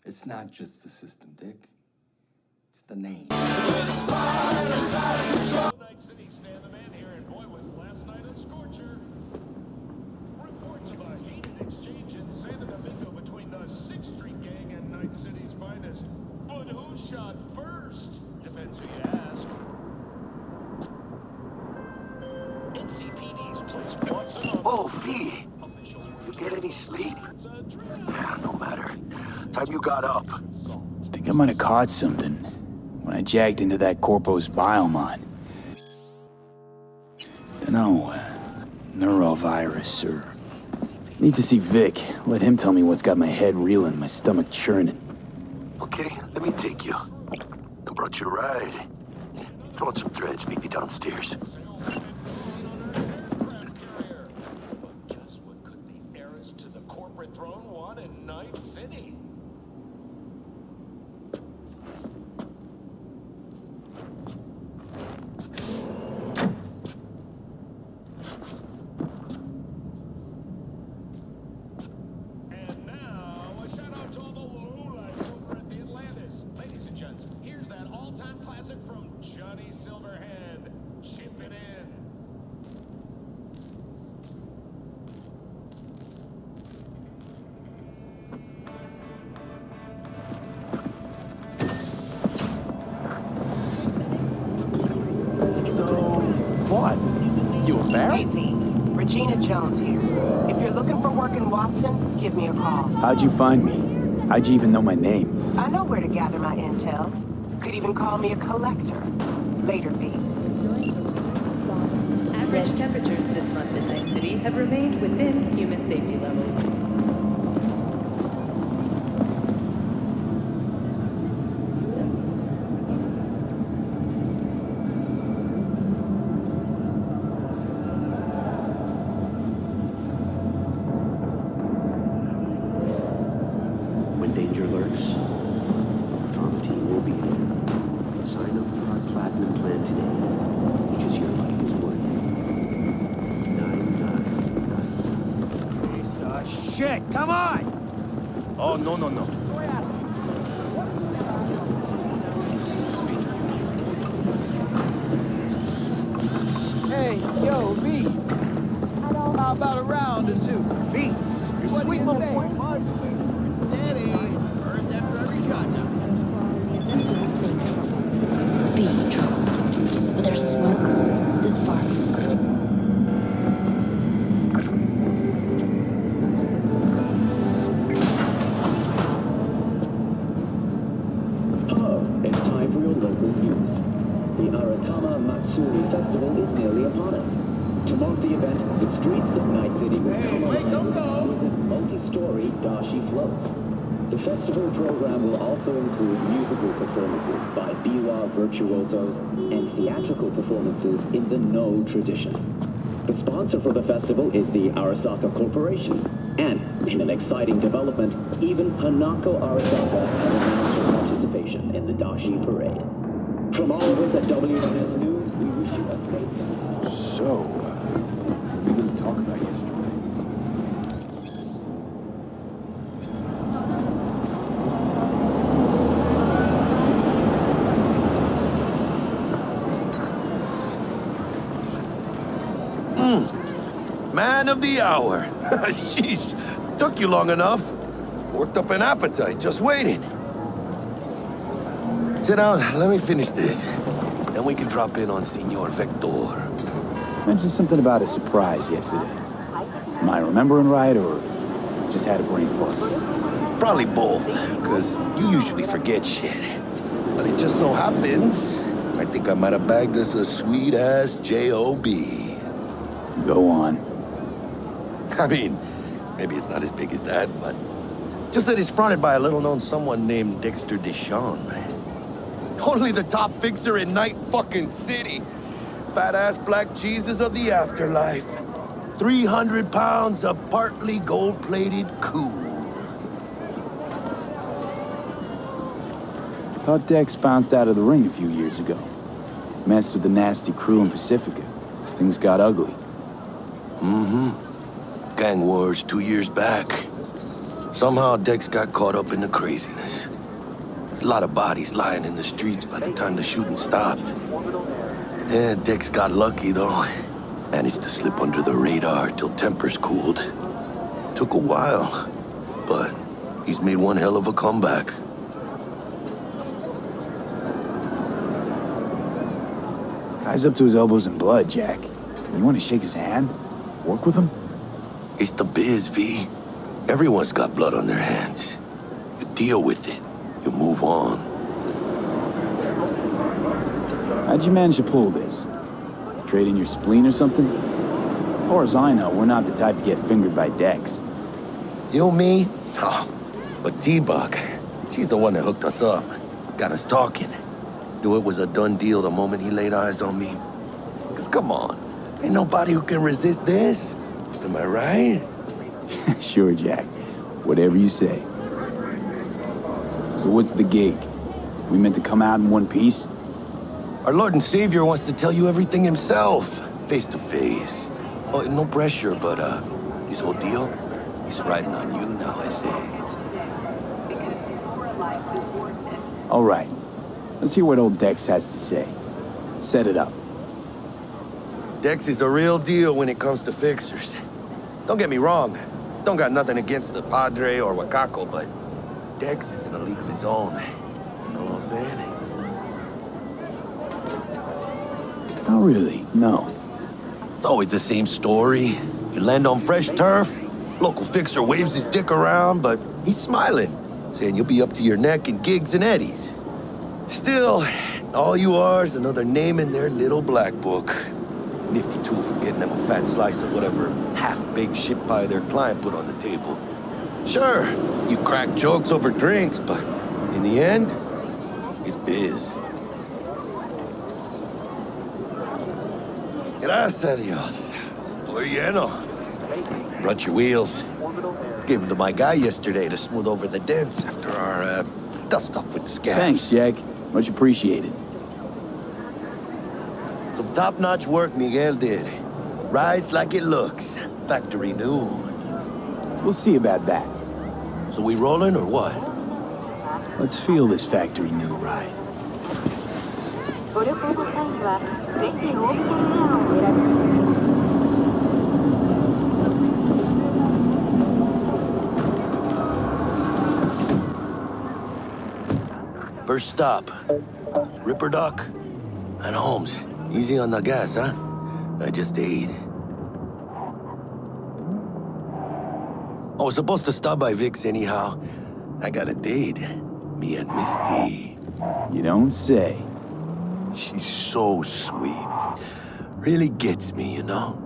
It's not just the system, Dick. It's the name. Night City stand the man here, and boy, was last night a scorcher. Reports of a heated exchange in Santa Domingo between the 6th Street gang and Night City's finest. But who shot first? Depends who you ask. NCPD's placed Watson on... Oh, V! You get any sleep? No matter. Time you got up. Think I might have caught something when I jagged into that Corpo's biomon. Dunno, neurovirus or... Need to see Vic. Let him tell me what's got my head reeling, my stomach churning. Okay, let me take you. I brought you a ride. Throw on some threads, meet me downstairs. Just what could the heiress to the corporate throne want in Night City? And now, a shout out to all the lowlights over at the Atlantis. Ladies and gents, here's that all-time classic from Johnny Silverhand. Chip it in. What? You were Hey, married? V. Regina Jones here. If you're looking for work in Watson, give me a call. How'd you find me? How'd you even know my name? I know where to gather my intel. Could even call me a collector. Later, V. Average temperatures this month in Night City have remained within human safety levels. When danger lurks, Drama Team will be there. Sign up for our Platinum plan today, because your life is worth it. 999. Shit, come on! Oh, no. Hey, yo, V. How about a round or two? V, your sweet little point. Steady. First after every shot now. Be trouble. But there's smoke this far east. Hello, it's time for your local news. The Aratama Matsuri Festival is nearly upon us. To mark the event, the streets of Night City will come alive with exquisite multi-story dashi floats. The festival program will also include musical performances by biwa virtuosos and theatrical performances in the No tradition. The sponsor for the festival is the Arasaka Corporation, and in an exciting development, even Hanako Arasaka has announced her participation in the dashi parade. From all of us at WNS News, we wish you a safe... So, we didn't talk about yesterday. Man of the hour. Sheesh, took you long enough. Worked up an appetite, just waiting. Sit down, let me finish this. Then we can drop in on Senor Vector. Mentioned something about a surprise yesterday. Am I remembering right, or just had a brain fart? Probably both, because you usually forget shit. But it just so happens, I think I might have bagged us a sweet-ass J.O.B. Go on. I mean, maybe it's not as big as that, but just that it's fronted by a little-known someone named Dexter Deshawn. Only the top fixer in Night fucking City. Fat-ass black Jesus of the afterlife. 300 pounds of partly gold-plated cool. Thought Dex bounced out of the ring a few years ago. Messed with the nasty crew in Pacifica. Things got ugly. Mm-hmm. Gang wars 2 years back. Somehow Dex got caught up in the craziness. There's a lot of bodies lying in the streets by the time the shooting stopped. Yeah, Dex got lucky, though. Managed to slip under the radar till tempers cooled. Took a while, but he's made one hell of a comeback. Guy's up to his elbows in blood, Jack. You want to shake his hand? Work with him? It's the biz, V. Everyone's got blood on their hands. You deal with it. You move on. How'd you manage to pull this? Trade in your spleen or something? As far as I know, we're not the type to get fingered by Dex. You, me? Oh, but T-Bug, she's the one that hooked us up. Got us talking. Knew it was a done deal the moment he laid eyes on me. 'Cause come on, ain't nobody who can resist this. Am I right? Sure, Jack. Whatever you say. So what's the gig? We meant to come out in one piece? Our Lord and Savior wants to tell you everything himself, face to face. Oh, no pressure, but this whole deal, he's riding on you now, I say. All right. Let's hear what old Dex has to say. Set it up. Dex is a real deal when it comes to fixers. Don't get me wrong. Don't got nothing against the Padre or Wakako, but Dex is in a league of his own. You know what I'm saying? Not really, no. It's always the same story. You land on fresh turf, local fixer waves his dick around, but he's smiling, saying you'll be up to your neck in gigs and eddies. Still, all you are is another name in their little black book. Nifty tool for getting them a fat slice of whatever half-baked shit pie their client put on the table. Sure, you crack jokes over drinks, but in the end, it's biz. Gracias a Dios. Estoy lleno. Brought your wheels. Gave them to my guy yesterday to smooth over the dents after our, dust-up with the scabs. Thanks, Jack. Much appreciated. Some top-notch work Miguel did. Rides like it looks. Factory new. We'll see about that. So we rolling or what? Let's feel this factory new ride. First stop. Ripper Dock and Holmes. Easy on the gas, huh? I just ate. I was supposed to stop by Vic's anyhow. I got a date. Me and Misty. You don't say. She's so sweet. Really gets me, you know?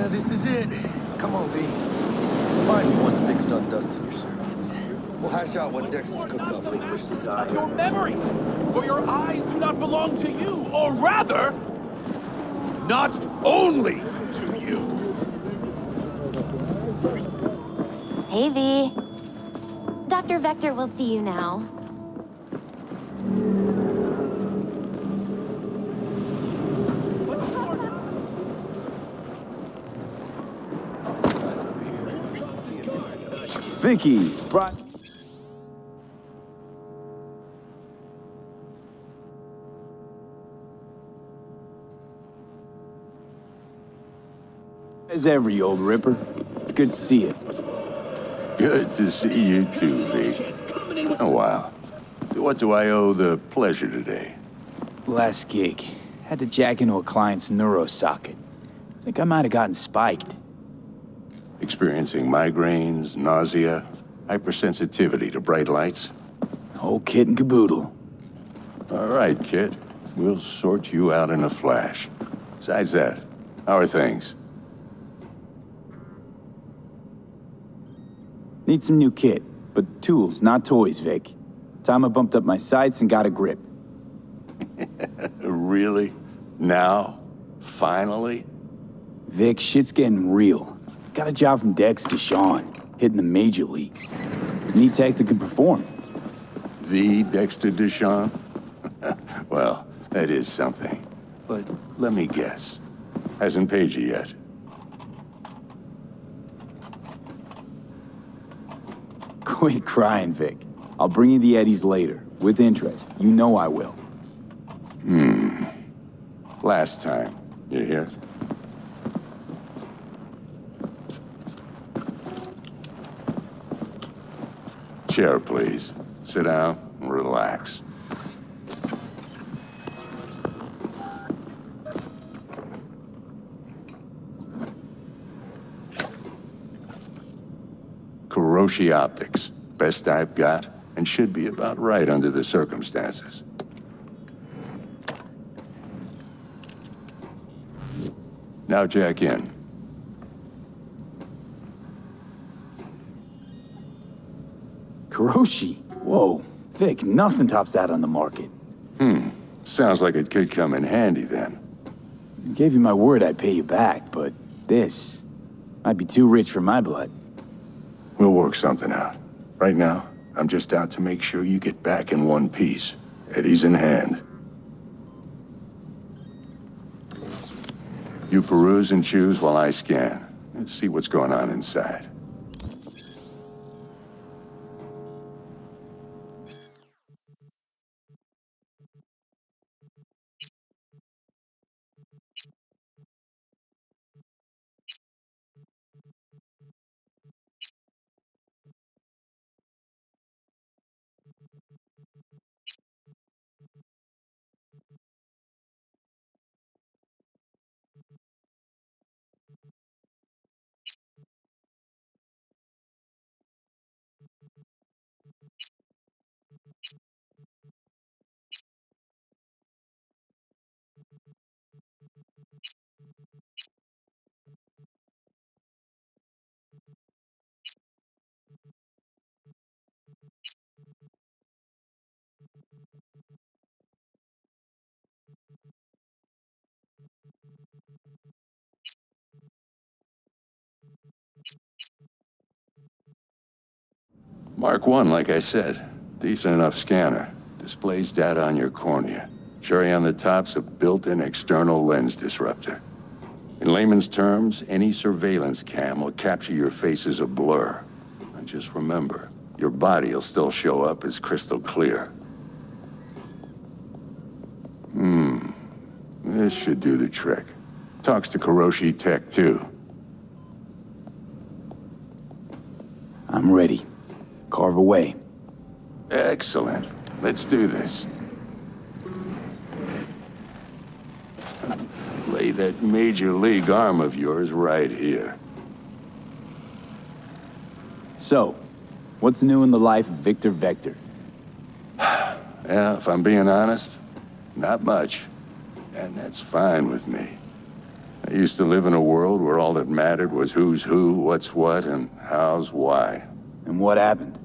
This is it. Come on, V. Find me once Vic's done dusting your circuits. We'll hash out what Dex has cooked up first. Your memories! For your eyes do not belong to you, or rather, not only to you. Hey, V. Dr. Vector will see you now. Vicky, surprise. As every old Ripper. It's good to see you. Good to see you too, V. Oh, wow. What do I owe the pleasure today? Last gig. Had to jack into a client's neuro socket. Think I might have gotten spiked. Experiencing migraines, nausea, hypersensitivity to bright lights? Whole kit and caboodle. All right, kid. We'll sort you out in a flash. Besides that, how are things? Need some new kit, but tools, not toys, Vic. Time I bumped up my sights and got a grip. Really? Now? Finally? Vic, shit's getting real. Got a job from Dex to Sean, hitting the major leagues. Need tech that can perform. The Dexter Deshawn? Well, that is something. But let me guess. Hasn't paid you yet. Quit crying, Vic. I'll bring you the Eddies later, with interest. You know I will. Last time. You hear? Chair, please. Sit down and relax. Kuroshi Optics. Best I've got, and should be about right under the circumstances. Now jack in. Kuroshi? Whoa. Vic, nothing tops that on the market. Sounds like it could come in handy then. I gave you my word I'd pay you back, but this might be too rich for my blood. We'll work something out. Right now, I'm just out to make sure you get back in one piece. Eddie's in hand. You peruse and choose while I scan. Let's see what's going on inside. Mark 1, like I said. Decent enough scanner. Displays data on your cornea. Cherry on the top's a built-in external lens disruptor. In layman's terms, any surveillance cam will capture your face as a blur. And just remember, your body will still show up as crystal clear. This should do the trick. Talks to Kuroshi Tech, too. I'm ready. Carve away. Excellent. Let's do this. Lay that major league arm of yours right here. So, what's new in the life of Victor Vector? Yeah, if I'm being honest, not much. And that's fine with me. I used to live in a world where all that mattered was who's who, what's what, and how's why. And what happened?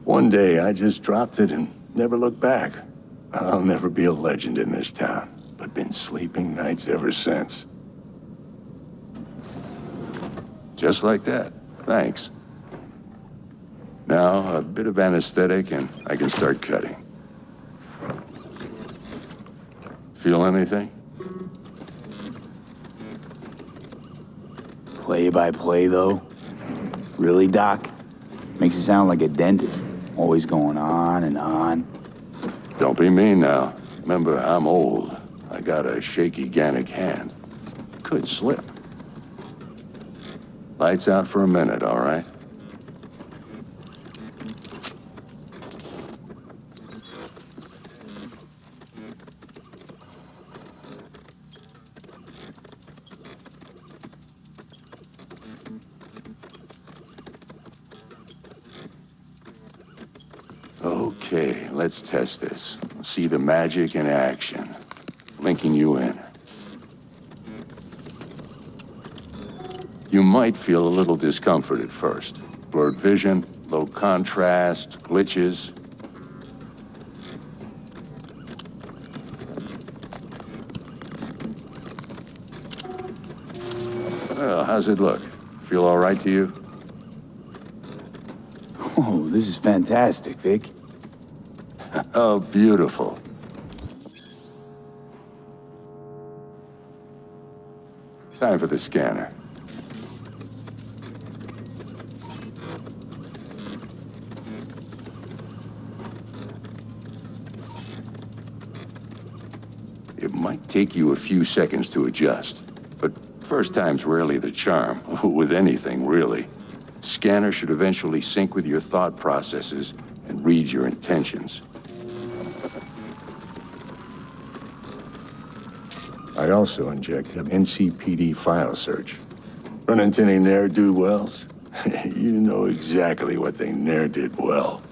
One day, I just dropped it and never looked back. I'll never be a legend in this town, but been sleeping nights ever since. Just like that. Thanks. Now, a bit of anesthetic and I can start cutting. Feel anything? Play by play, though? Really, Doc? Makes it sound like a dentist. Always going on and on. Don't be mean now. Remember, I'm old. I got a shaky Gannic hand. Could slip. Lights out for a minute, all right? Okay, let's test this. See the magic in action. Linking you in. You might feel a little discomfort at first. Blurred vision, low contrast, glitches. Well, how's it look? Feel all right to you? Oh, this is fantastic, Vic. Oh, beautiful. Time for the scanner. It might take you a few seconds to adjust, but first time's rarely the charm, with anything, really. Scanner should eventually sync with your thought processes and read your intentions. I also inject an NCPD file search. Run into any ne'er-do-wells? You know exactly what they ne'er did well.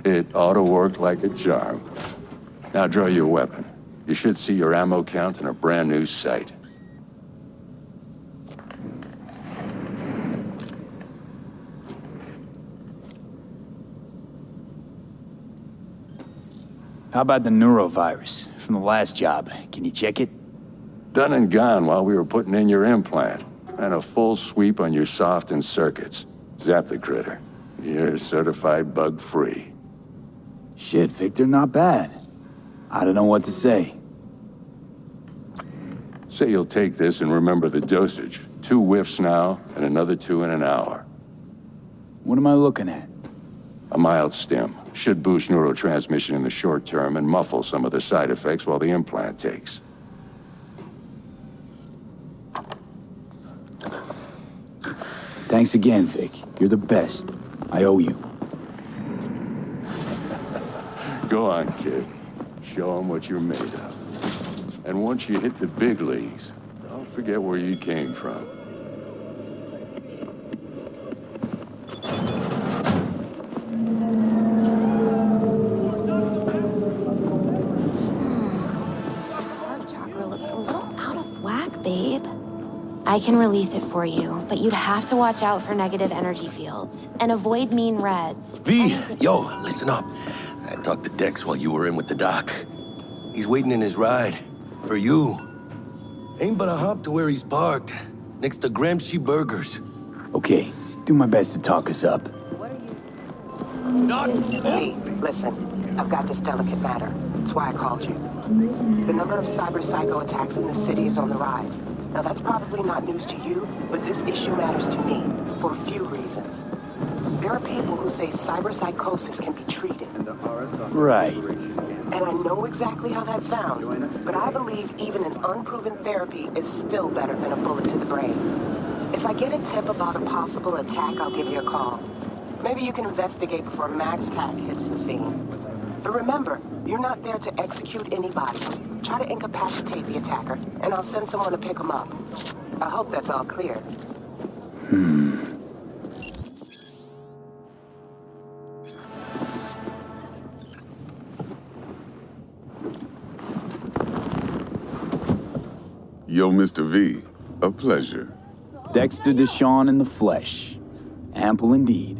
It ought to work like a charm. Now draw your weapon. You should see your ammo count in a brand new sight. How about the neurovirus from the last job? Can you check it? Done and gone while we were putting in your implant. And a full sweep on your soft and circuits. Zap the critter. You're certified bug-free. Shit, Victor, not bad. I don't know what to say. Say you'll take this and remember the dosage. 2 whiffs now, and another 2 in an hour. What am I looking at? A mild stim. Should boost neurotransmission in the short term and muffle some of the side effects while the implant takes. Thanks again, Vic. You're the best. I owe you. Go on, kid. Show them what you're made of. And once you hit the big leagues, don't forget where you came from. Heart chakra looks a little out of whack, babe. I can release it for you, but you'd have to watch out for negative energy fields and avoid mean reds. V, yo, listen up. I talked to Dex while you were in with the doc. He's waiting in his ride. For you. Ain't but a hop to where he's parked. Next to Gramsci Burgers. Okay, do my best to talk us up. Not Hey, listen. I've got this delicate matter. That's why I called you. The number of cyber psycho attacks in the city is on the rise. Now that's probably not news to you, but this issue matters to me for a few reasons. There are people who say cyber psychosis can be treated. Right. And I know exactly how that sounds, but I believe even an unproven therapy is still better than a bullet to the brain. If I get a tip about a possible attack, I'll give you a call. Maybe you can investigate before Max Tack hits the scene. But remember, you're not there to execute anybody. Try to incapacitate the attacker, and I'll send someone to pick him up. I hope that's all clear. Yo, Mr. V, a pleasure. Dexter Deshawn in the flesh. Ample indeed.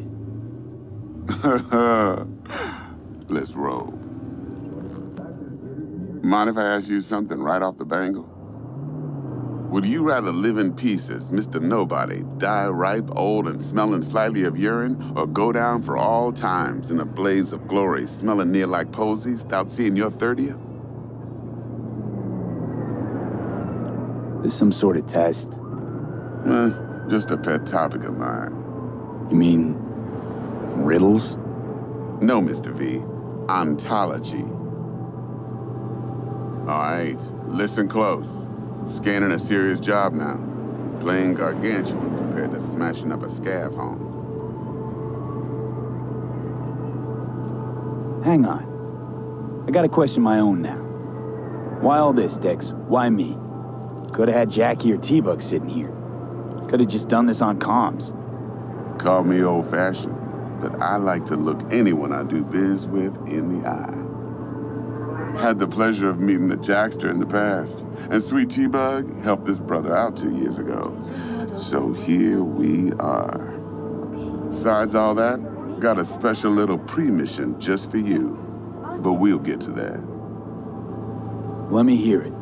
Let's roll. Mind if I ask you something right off the bangle? Would you rather live in peace as Mr. Nobody, die ripe, old, and smelling slightly of urine, or go down for all times in a blaze of glory, smelling near like posies, without seeing your 30th? This some sort of test? Just a pet topic of mine. You mean riddles? No, Mr. V. Ontology. All right, listen close. Scanning a serious job now. Playing gargantuan compared to smashing up a scav home. Hang on. I got a question of my own now. Why all this, Dex? Why me? Could have had Jackie or T-Bug sitting here. Could have just done this on comms. Call me old-fashioned, but I like to look anyone I do biz with in the eye. Had the pleasure of meeting the Jackster in the past, and Sweet T-Bug helped this brother out 2 years ago. So here we are. Besides all that, got a special little pre-mission just for you. But we'll get to that. Let me hear it.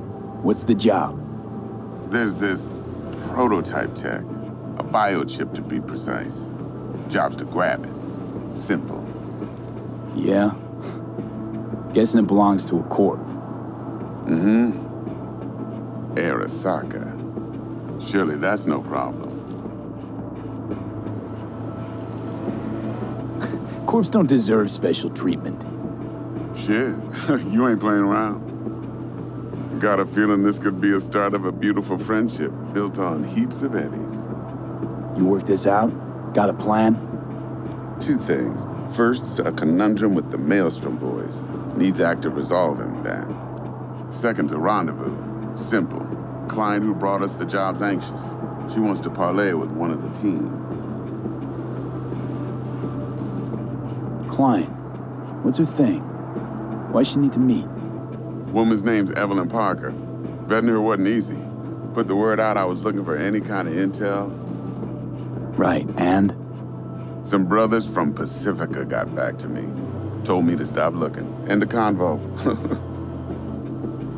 What's the job? There's this prototype tech, a biochip to be precise. Job's to grab it. Simple. Yeah? Guessing it belongs to a corp. Mm-hmm. Arasaka. Surely that's no problem. Corps don't deserve special treatment. Shit, you ain't playing around. Got a feeling this could be a start of a beautiful friendship built on heaps of eddies. You work this out? Got a plan? 2 things. First, a conundrum with the Maelstrom boys. Needs active resolving that. Second, a rendezvous. Simple. Client who brought us the job's anxious. She wants to parlay with one of the team. Client. What's her thing? Why she need to meet? Woman's name's Evelyn Parker. Vetting her wasn't easy. Put the word out I was looking for any kind of intel. Right, and? Some brothers from Pacifica got back to me. Told me to stop looking. End of convo.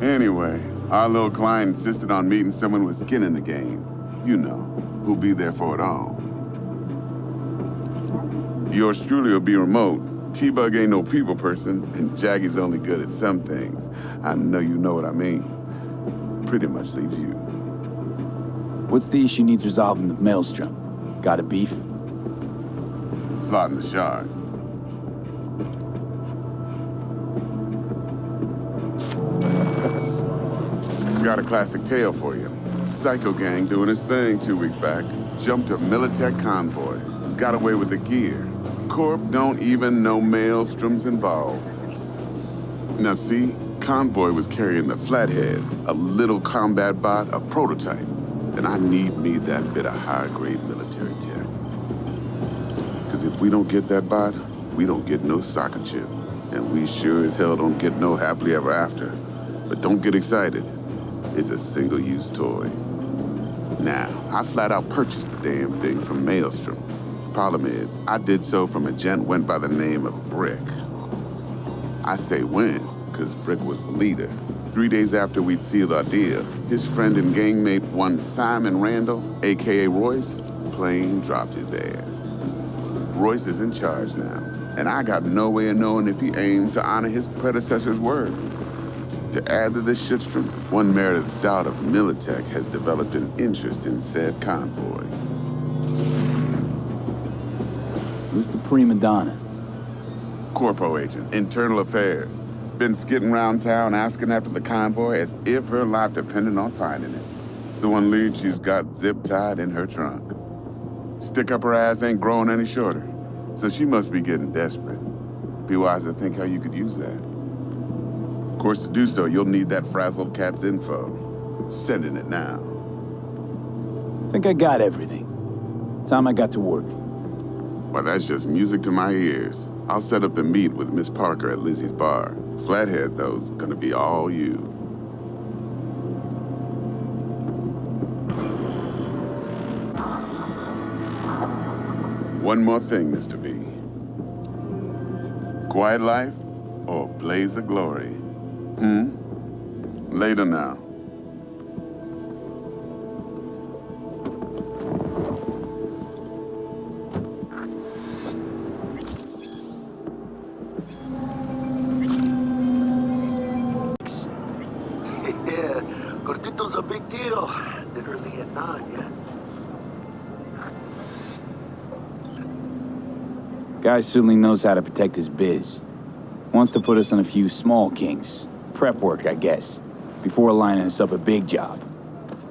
Anyway, our little client insisted on meeting someone with skin in the game. You know, who'll be there for it all. Yours truly will be remote. T-Bug ain't no people person, and Jaggy's only good at some things. I know you know what I mean. Pretty much leaves you. What's the issue needs resolving with Maelstrom? Got a beef? Slot in the shard. Got a classic tale for you. Psycho gang doing his thing 2 weeks back. Jumped a Militech convoy. Got away with the gear. Corp don't even know Maelstrom's involved. Now see, convoy was carrying the Flathead, a little combat bot, a prototype. And I need me that bit of high-grade military tech. Because if we don't get that bot, we don't get no soccer chip. And we sure as hell don't get no happily ever after. But don't get excited. It's a single-use toy. Now, I flat out purchased the damn thing from Maelstrom. Problem is, I did so from a gent went by the name of Brick. I say when, because Brick was the leader. 3 days after we'd sealed our deal, his friend and gangmate, one Simon Randall, a.k.a. Royce, plain dropped his ass. Royce is in charge now, and I got no way of knowing if he aims to honor his predecessor's word. To add to this shitstorm, one merited stout of Militech has developed an interest in said convoy. Who's the prima donna? Corpo agent, internal affairs. Been skidding around town asking after the convoy as if her life depended on finding it. The one lead she's got zip-tied in her trunk. Stick up her ass ain't growing any shorter, so she must be getting desperate. Be wise to think how you could use that. Of course, to do so, you'll need that frazzled cat's info. Sending it now. Think I got everything. Time I got to work. Well, that's just music to my ears. I'll set up the meet with Miss Parker at Lizzie's bar. Flathead, though's gonna be all you. One more thing, Mr. V. Quiet life or blaze of glory? Later now. Yeah, Gordito's a big deal. Literally a none, yeah. Guy certainly knows how to protect his biz. Wants to put us on a few small kinks. Prep work, I guess. Before lining us up a big job.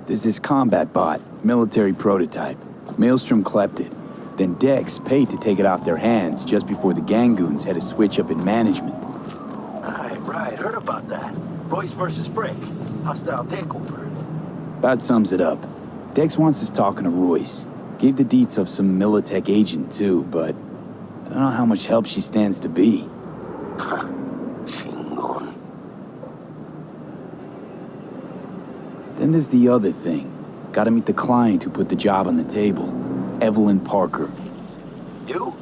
There's this combat bot, military prototype. Maelstrom clept it. Then Dex paid to take it off their hands just before the Gangoons had a switch up in management. Right. Heard about that. Royce versus Brick. Hostile takeover. About sums it up. Dex wants us talking to Royce. Gave the deets of some Militech agent too, but I don't know how much help she stands to be. Chingon. Then there's the other thing. Gotta meet the client who put the job on the table. Evelyn Parker. You?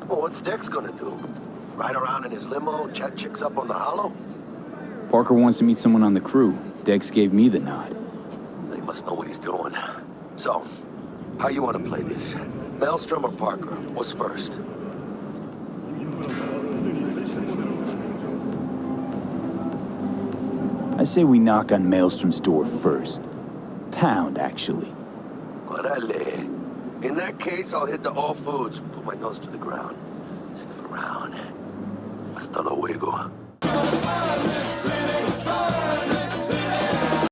Well, what's Dex gonna do? Ride around in his limo, chat chicks up on the hollow? Parker wants to meet someone on the crew. Dex gave me the nod. He must know what he's doing. So, how you want to play this? Maelstrom or Parker? What's first? I say we knock on Maelstrom's door first. Pound, actually. Orale. In that case, I'll hit the All Foods, put my nose to the ground, sniff around. Hasta luego.